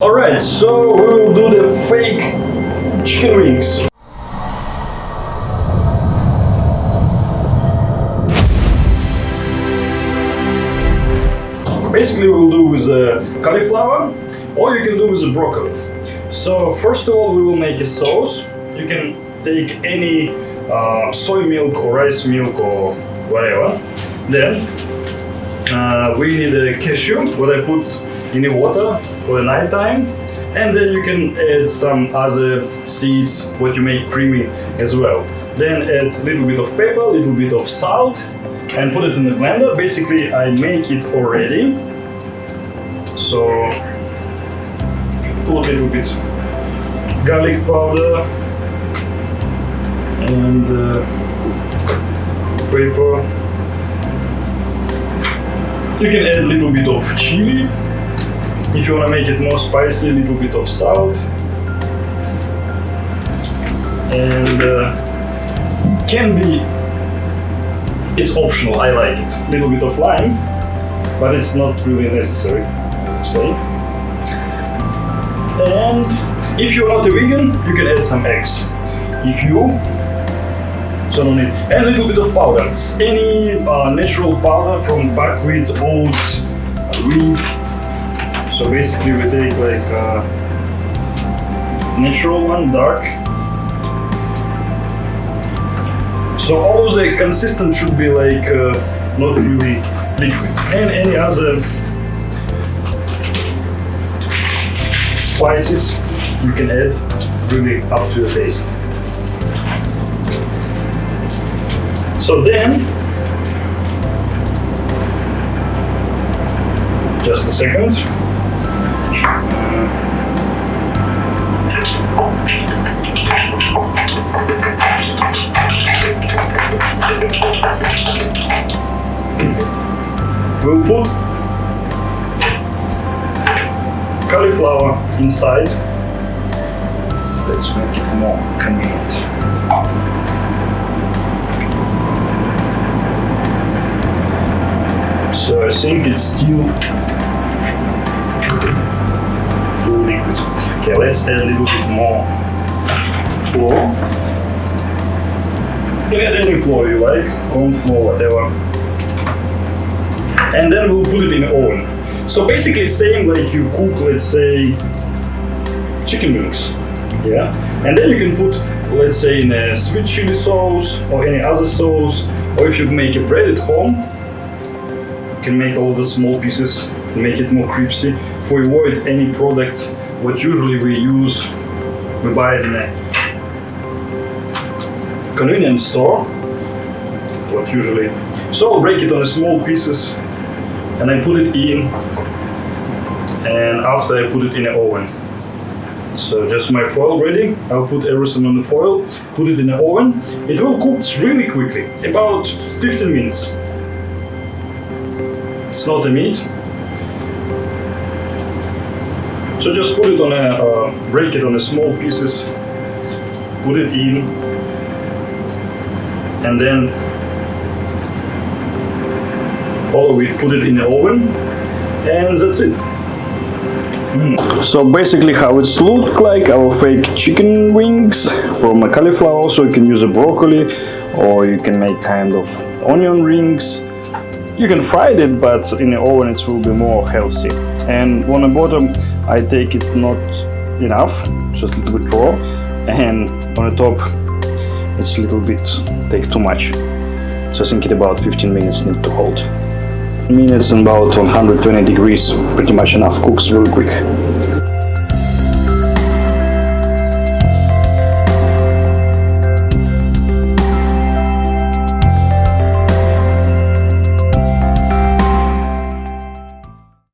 Alright, so we will do the fake chicken wings. Basically we'll do with cauliflower, or you can do with the broccoli. So first of all we will make a sauce. You can take any soy milk or rice milk or whatever. Then we need a cashew, what I put in the water for the night time, and then you can add some other seeds what you make creamy as well. Then add a little bit of pepper, a little bit of salt, and put it in the blender. Basically I make it already, so put a little bit garlic powder and pepper. You can add a little bit of chili. If you want to make it more spicy, a little bit of salt. And it's optional, I like it. A little bit of lime, but it's not really necessary, I would say. And if you're not a vegan, you can add some eggs. If you so no need. And a little bit of powder. Any natural powder from buckwheat, oats, wheat. So basically we take like natural one, dark. So all the consistent should be like not really liquid. And any other spices you can add, really up to the taste. So then, just a second. We'll put cauliflower inside. Let's make it more convenient. So I think it's still too liquid. Okay, let's add a little bit more flour. You can add any flour you like, corn flour, whatever. And then we'll put it in the oven. So basically same like you cook, let's say, chicken wings. Yeah? And then you can put, let's say, in a sweet chili sauce or any other sauce, or if you make a bread at home, you can make all the small pieces, make it more crispy. For avoid any product what usually we use, we buy it in a convenience store. What usually, so I'll break it on small pieces and I put it in, and after I put it in the oven. So just my foil ready. I'll put everything on the foil, put it in the oven. It will cook really quickly, about 15 minutes. It's not a meat. So just put it on a, break it on a small pieces, put it in, and then all of it, put it in the oven, and that's it. So basically how it's looked like, our fake chicken wings from a cauliflower. So you can use a broccoli, or you can make kind of onion rings. You can fry it, but in the oven it will be more healthy. And on the bottom I take it not enough, just a little bit raw, and on the top it's a little bit, take too much. So I think it about 15 minutes need to hold. Minutes and about 120 degrees, pretty much enough, cooks really quick.